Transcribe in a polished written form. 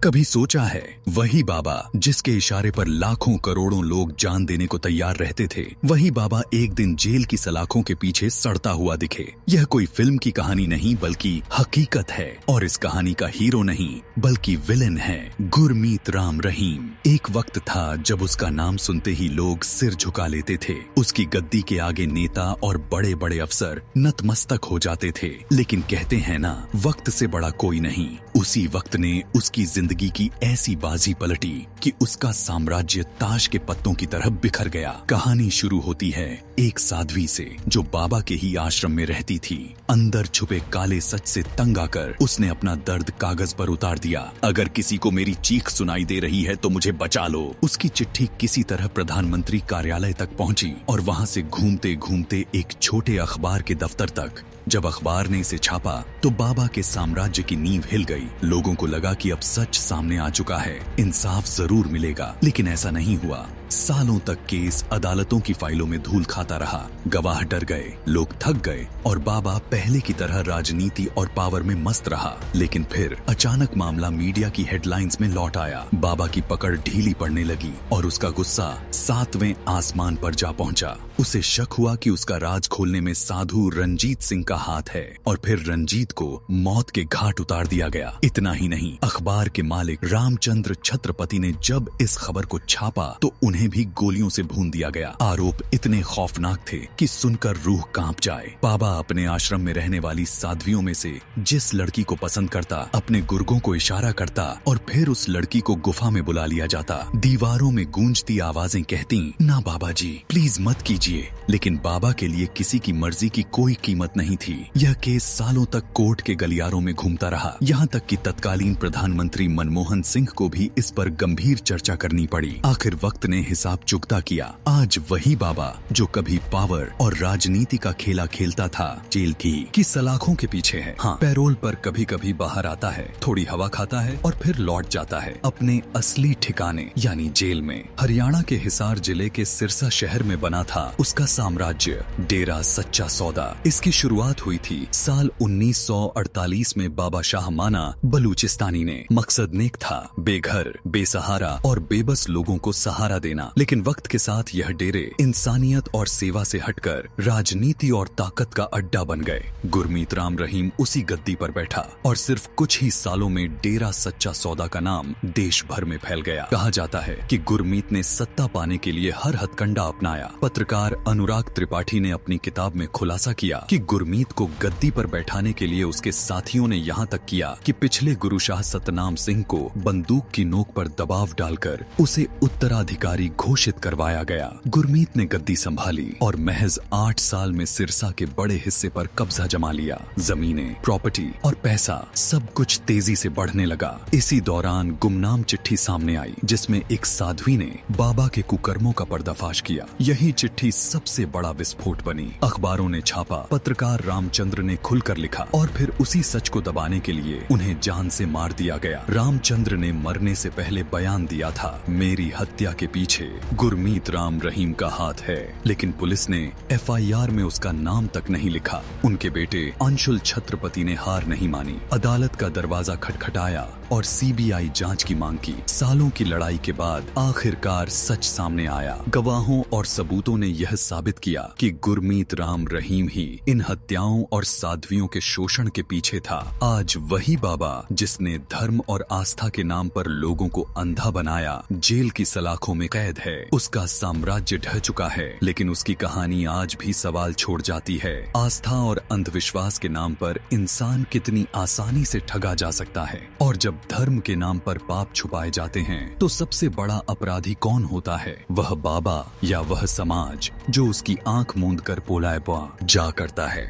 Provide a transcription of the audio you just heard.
कभी सोचा है वही बाबा जिसके इशारे पर लाखों करोड़ों लोग जान देने को तैयार रहते थे, वही बाबा एक दिन जेल की सलाखों के पीछे सड़ता हुआ दिखे। यह कोई फिल्म की कहानी नहीं बल्कि हकीकत है, और इस कहानी का हीरो नहीं बल्कि विलेन है गुरमीत राम रहीम। एक वक्त था जब उसका नाम सुनते ही लोग सिर झुका लेते थे। उसकी गद्दी के आगे नेता और बड़े बड़े अफसर नतमस्तक हो जाते थे। लेकिन कहते हैं ना, वक्त से बड़ा कोई नहीं। उसी वक्त ने उसकी जिंदगी की ऐसी बाजी पलटी कि उसका साम्राज्य ताश के पत्तों की तरह बिखर गया। कहानी शुरू होती है एक साध्वी से जो बाबा के ही आश्रम में रहती थी। अंदर छुपे काले सच से तंग आकर उसने अपना दर्द कागज पर उतार दिया। अगर किसी को मेरी चीख सुनाई दे रही है तो मुझे बचा लो। उसकी चिट्ठी किसी तरह प्रधानमंत्री कार्यालय तक पहुंची और वहां से घूमते घूमते एक छोटे अखबार के दफ्तर तक। जब अखबार ने इसे छापा तो बाबा के साम्राज्य की नींव हिल गई। लोगों को लगा कि अब सच सामने आ चुका है, इंसाफ जरूर मिलेगा। लेकिन ऐसा नहीं हुआ। सालों तक केस अदालतों की फाइलों में धूल खाता रहा। गवाह डर गए, लोग थक गए और बाबा पहले की तरह राजनीति और पावर में मस्त रहा। लेकिन फिर अचानक मामला मीडिया की हेडलाइंस में लौट आया। बाबा की पकड़ ढीली पड़ने लगी और उसका गुस्सा 7वें आसमान पर जा पहुंचा। उसे शक हुआ कि उसका राज खोलने में साधु रंजीत सिंह का हाथ है, और फिर रंजीत को मौत के घाट उतार दिया गया। इतना ही नहीं, अखबार के मालिक रामचंद्र छत्रपति ने जब इस खबर को छापा तो उन्हें भी गोलियों से भून दिया गया। आरोप इतने खौफनाक थे कि सुनकर रूह कांप जाए। बाबा अपने आश्रम में रहने वाली साध्वियों में से जिस लड़की को पसंद करता, अपने गुर्गों को इशारा करता और फिर उस लड़की को गुफा में बुला लिया जाता। दीवारों में गूंजती आवाजें कहती, ना बाबा जी प्लीज मत कीजिए। लेकिन बाबा के लिए किसी की मर्जी की कोई कीमत नहीं थी। यह केस सालों तक कोर्ट के गलियारों में घूमता रहा, यहाँ तक कि तत्कालीन प्रधानमंत्री मनमोहन सिंह को भी इस पर गंभीर चर्चा करनी पड़ी। आखिर वक्त ने हिसाब चुकता किया। आज वही बाबा जो कभी पावर और राजनीति का खेला खेलता था, जेल की सलाखों के पीछे है। हाँ, पैरोल पर कभी कभी बाहर आता है, थोड़ी हवा खाता है और फिर लौट जाता है अपने असली ठिकाने यानी जेल में। हरियाणा के हिसार जिले के सिरसा शहर में बना था उसका साम्राज्य, डेरा सच्चा सौदा। इसकी शुरुआत हुई थी साल 1948 में बाबा शाह माना बलूचिस्तानी ने। मकसद नेक था, बेघर, बेसहारा और बेबस लोगों को सहारा देना। लेकिन वक्त के साथ यह डेरे इंसानियत और सेवा से हटकर राजनीति और ताकत का अड्डा बन गए। गुरमीत राम रहीम उसी गद्दी पर बैठा और सिर्फ कुछ ही सालों में डेरा सच्चा सौदा का नाम देश भर में फैल गया। कहा जाता है कि गुरमीत ने सत्ता पाने के लिए हर हथकंडा अपनाया। पत्रकार अनुराग त्रिपाठी ने अपनी किताब में खुलासा किया कि गुरमीत को गद्दी पर बैठाने के लिए उसके साथियों ने यहाँ तक किया कि पिछले गुरु शाह सतनाम सिंह को बंदूक की नोक पर दबाव डालकर उसे उत्तराधिकारी घोषित करवाया गया। गुरमीत ने गद्दी संभाली और महज 8 साल में सिरसा के बड़े हिस्से पर कब्जा जमा लिया। जमीनें, प्रॉपर्टी और पैसा सब कुछ तेजी से बढ़ने लगा। इसी दौरान गुमनाम चिट्ठी सामने आई जिसमें एक साध्वी ने बाबा के कुकर्मों का पर्दाफाश किया। यही चिट्ठी सबसे बड़ा विस्फोट बनी। अखबारों ने छापा, पत्रकार रामचंद्र ने खुलकर लिखा और फिर उसी सच को दबाने के लिए उन्हें जान से मार दिया गया। रामचंद्र ने मरने से पहले बयान दिया था, मेरी हत्या के पीछे गुरमीत राम रहीम का हाथ है। लेकिन पुलिस ने FIR में उसका नाम तक नहीं लिखा। उनके बेटे अंशुल छत्रपति ने हार नहीं मानी। अदालत का दरवाजा खटखटाया और CBI जांच की मांग की। सालों की लड़ाई के बाद आखिरकार सच सामने आया। गवाहों और सबूतों ने यह साबित किया कि गुरमीत राम रहीम ही इन हत्याओं और साध्वियों के शोषण के पीछे था। आज वही बाबा जिसने धर्म और आस्था के नाम पर लोगों को अंधा बनाया, जेल की सलाखों में कैद है। उसका साम्राज्य ढह चुका है, लेकिन उसकी कहानी आज भी सवाल छोड़ जाती है। आस्था और अंधविश्वास के नाम पर इंसान कितनी आसानी से ठगा जा सकता है, और जब धर्म के नाम पर पाप छुपाए जाते हैं तो सबसे बड़ा अपराधी कौन होता है? वह बाबा या वह समाज जो उसकी आंख मूंद कर पोलाए जा करता है।